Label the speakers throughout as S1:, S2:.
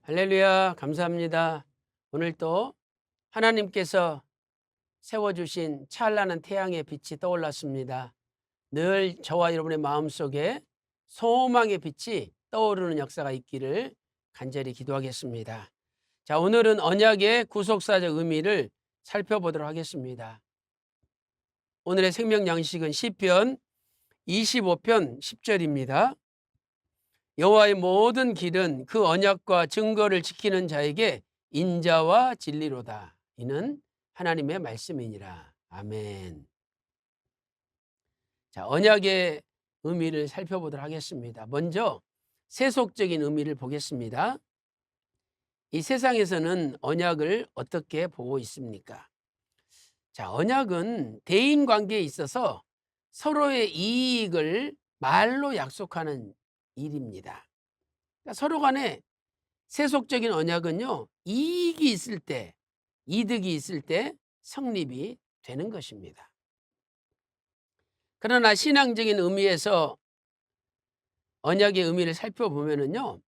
S1: 할렐루야, 감사합니다. 오늘 또 하나님께서 세워주신 찬란한 태양의 빛이 떠올랐습니다. 늘 저와 여러분의 마음속에 소망의 빛이 떠오르는 역사가 있기를 간절히 기도하겠습니다. 자, 오늘은 언약의 구속사적 의미를 살펴보도록 하겠습니다. 오늘의 생명 양식은 시편 25편 10절입니다. 여호와의 모든 길은 그 언약과 증거를 지키는 자에게 인자와 진리로다. 이는 하나님의 말씀이니라. 아멘. 자, 언약의 의미를 살펴보도록 하겠습니다. 먼저 세속적인 의미를 보겠습니다. 이 세상에서는 언약을 어떻게 보고 있습니까? 자, 언약은 대인 관계에 있어서 서로의 이익을 말로 약속하는 일입니다. 그러니까 서로 간에 세속적인 언약은요, 이익이 있을 때, 이득이 있을 때 성립이 되는 것입니다. 그러나 신앙적인 의미에서 언약의 의미를 살펴보면은요,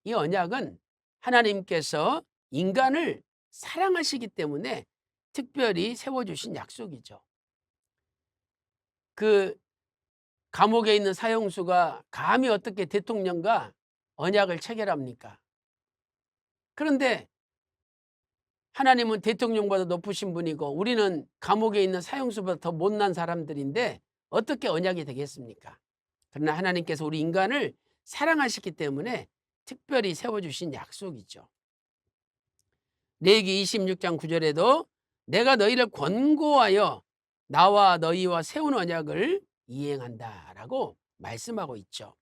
S1: 이 언약은 하나님께서 인간을 사랑하시기 때문에 특별히 세워주신 약속이죠. 그 감옥에 있는 사형수가 감히 어떻게 대통령과 언약을 체결합니까? 그런데 하나님은 대통령보다 높으신 분이고 우리는 감옥에 있는 사형수보다 더 못난 사람들인데 어떻게 언약이 되겠습니까? 그러나 하나님께서 우리 인간을 사랑하시기 때문에 특별히 세워주신 약속이죠. 레위기 26장 9절에도 내가 너희를 권고하여 나와 너희와 세운 언약을 이행한다라고 말씀하고 있죠.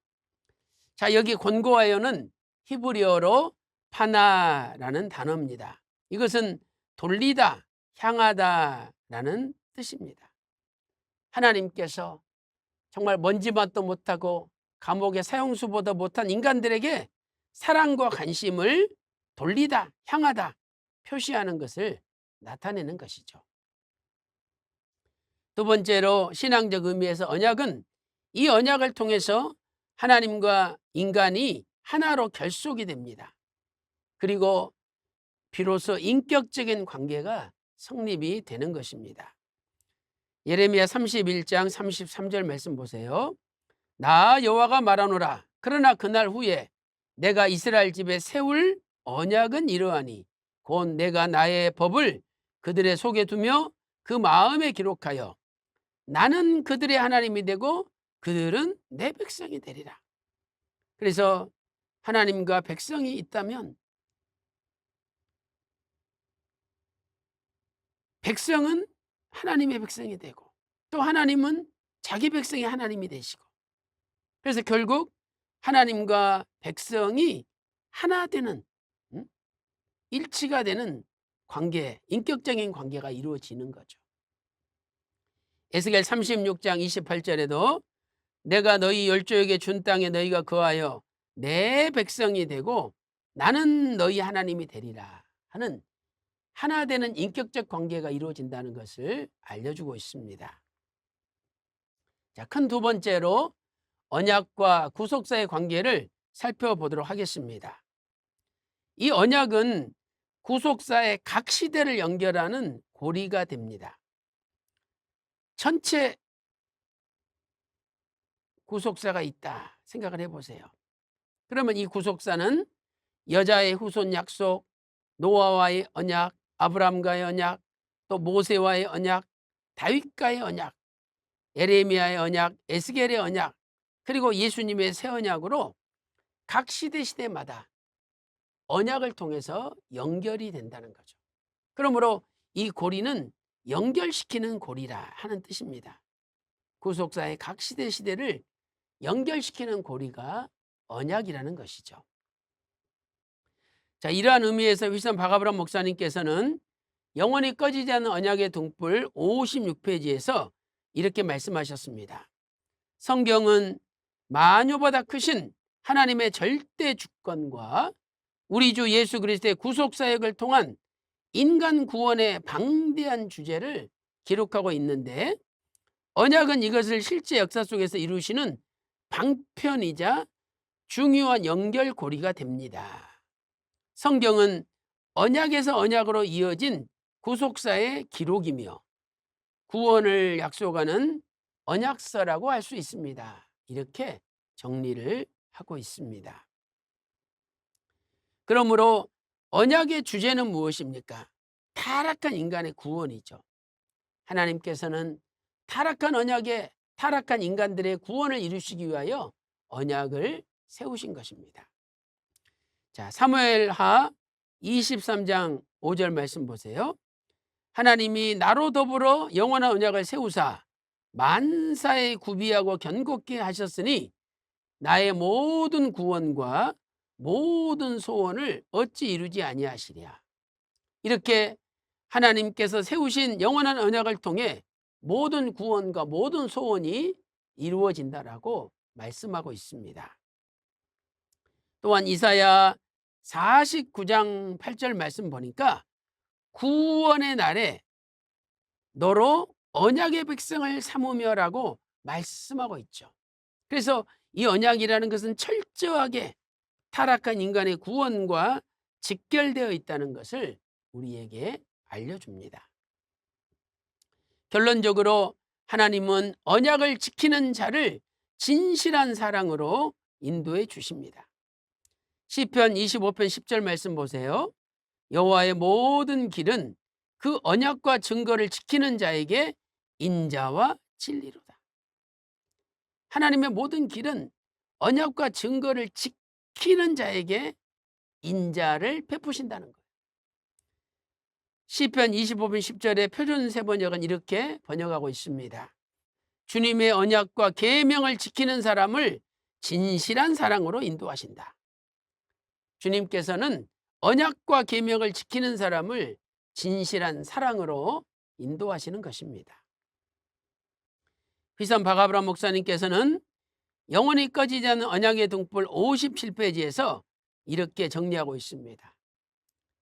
S1: 자, 여기 권고하여는 히브리어로 파나라는 단어입니다. 이것은 돌리다, 향하다라는 뜻입니다. 하나님께서 정말 먼지맛도 못하고 감옥의 사형수보다 못한 인간들에게 사랑과 관심을 돌리다, 향하다 표시하는 것을 나타내는 것이죠. 두 번째로 신앙적 의미에서 언약은 이 언약을 통해서 하나님과 인간이 하나로 결속이 됩니다. 그리고 비로소 인격적인 관계가 성립이 되는 것입니다. 예레미야 31장 33절 말씀 보세요. 나 여호와가 말하노라. 그러나 그날 후에 내가 이스라엘 집에 세울 언약은 이러하니 곧 내가 나의 법을 그들의 속에 두며 그 마음에 기록하여 나는 그들의 하나님이 되고 그들은 내 백성이 되리라. 그래서 하나님과 백성이 있다면 백성은 하나님의 백성이 되고 또 하나님은 자기 백성이 하나님이 되시고 그래서 결국 하나님과 백성이 하나 되는 일치가 되는 관계, 인격적인 관계가 이루어지는 거죠. 에스겔 36장 28절에도 내가 너희 열조에게 준 땅에 너희가 거하여 내 백성이 되고 나는 너희 하나님이 되리라 하는 하나 되는 인격적 관계가 이루어진다는 것을 알려주고 있습니다. 자, 큰 두 번째로 언약과 구속사의 관계를 살펴보도록 하겠습니다. 이 언약은 구속사의 각 시대를 연결하는 고리가 됩니다. 전체 구속사가 있다 생각을 해보세요. 그러면 이 구속사는 여자의 후손 약속, 노아와의 언약, 아브람과의 언약, 또 모세와의 언약, 다윗과의 언약, 에레미야의 언약, 에스겔의 언약, 그리고 예수님의 새 언약으로 각 시대마다 언약을 통해서 연결이 된다는 거죠. 그러므로 이 고리는 연결시키는 고리라 하는 뜻입니다. 구속사의 각 시대를 연결시키는 고리가 언약이라는 것이죠. 자, 이러한 의미에서 휘선 박아브람 목사님께서는 영원히 꺼지지 않는 언약의 등불 56페이지에서 이렇게 말씀하셨습니다. 성경은 만유보다 크신 하나님의 절대 주권과 우리 주 예수 그리스도의 구속사역을 통한 인간 구원의 방대한 주제를 기록하고 있는데 언약은 이것을 실제 역사 속에서 이루시는 방편이자 중요한 연결고리가 됩니다. 성경은 언약에서 언약으로 이어진 구속사의 기록이며 구원을 약속하는 언약서라고 할 수 있습니다. 이렇게 정리를 하고 있습니다. 그러므로 언약의 주제는 무엇입니까? 타락한 인간의 구원이죠. 하나님께서는 타락한 언약에 타락한 인간들의 구원을 이루시기 위하여 언약을 세우신 것입니다. 자, 사무엘하 23장 5절 말씀 보세요. 하나님이 나로 더불어 영원한 언약을 세우사 만사에 구비하고 견고케 하셨으니 나의 모든 구원과 모든 소원을 어찌 이루지 아니하시랴. 이렇게 하나님께서 세우신 영원한 언약을 통해 모든 구원과 모든 소원이 이루어진다라고 말씀하고 있습니다. 또한 이사야 49장 8절 말씀 보니까 구원의 날에 너로 언약의 백성을 삼으며라고 말씀하고 있죠. 그래서 이 언약이라는 것은 철저하게 타락한 인간의 구원과 직결되어 있다는 것을 우리에게 알려줍니다. 결론적으로 하나님은 언약을 지키는 자를 진실한 사랑으로 인도해 주십니다. 시편 25편 10절 말씀 보세요. 여호와의 모든 길은 그 언약과 증거를 지키는 자에게 인자와 진리로다. 하나님의 모든 길은 언약과 증거를 지키는 자에게 인자를 베푸신다는 거예요. 시편 25편 10절의 표준세 번역은 이렇게 번역하고 있습니다. 주님의 언약과 계명을 지키는 사람을 진실한 사랑으로 인도하신다. 주님께서는 언약과 계명을 지키는 사람을 진실한 사랑으로 인도하시는 것입니다. 휘산 박아브람 목사님께서는 영원히 꺼지지 않는 언약의 등불 57페이지에서 이렇게 정리하고 있습니다.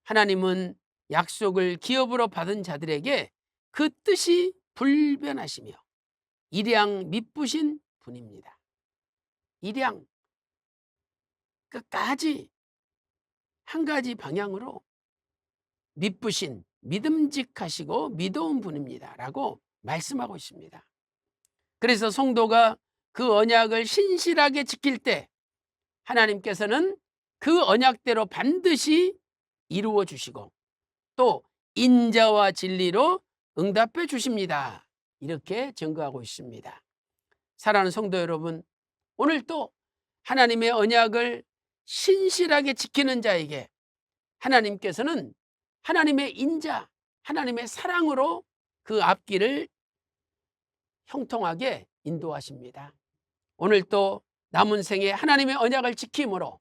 S1: 하나님은 약속을 기업으로 받은 자들에게 그 뜻이 불변하시며 일양 미쁘신 분입니다. 일양 끝까지 한 가지 방향으로 미쁘신 믿음직하시고 믿어온 분입니다 라고 말씀하고 있습니다. 그래서 성도가 그 언약을 신실하게 지킬 때 하나님께서는 그 언약대로 반드시 이루어 주시고 또 인자와 진리로 응답해 주십니다. 이렇게 증거하고 있습니다. 사랑하는 성도 여러분, 오늘 또 하나님의 언약을 신실하게 지키는 자에게 하나님께서는 하나님의 인자, 하나님의 사랑으로 그 앞길을 형통하게 인도하십니다. 오늘 또 남은 생에 하나님의 언약을 지킴으로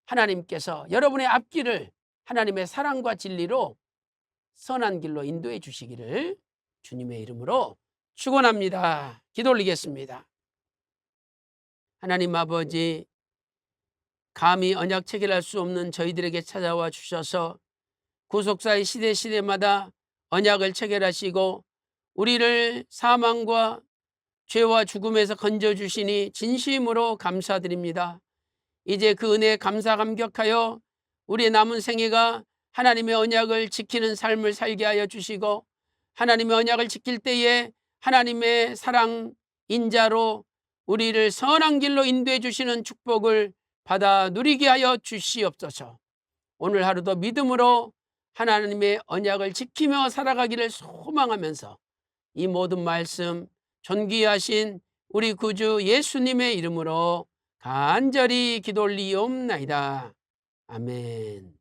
S1: 하나님께서 여러분의 앞길을 하나님의 사랑과 진리로 선한 길로 인도해 주시기를 주님의 이름으로 축원합니다. 기도 올리겠습니다. 하나님 아버지, 감히 언약 체결할 수 없는 저희들에게 찾아와 주셔서 구속사의 시대마다 언약을 체결하시고 우리를 사망과 죄와 죽음에서 건져주시니 진심으로 감사드립니다. 이제 그 은혜에 감사 감격하여 우리의 남은 생애가 하나님의 언약을 지키는 삶을 살게 하여 주시고 하나님의 언약을 지킬 때에 하나님의 사랑 인자로 우리를 선한 길로 인도해 주시는 축복을 받아 누리게 하여 주시옵소서. 오늘 하루도 믿음으로 하나님의 언약을 지키며 살아가기를 소망하면서 이 모든 말씀 존귀하신 우리 구주 예수님의 이름으로 간절히 기도 올리옵나이다. 아멘.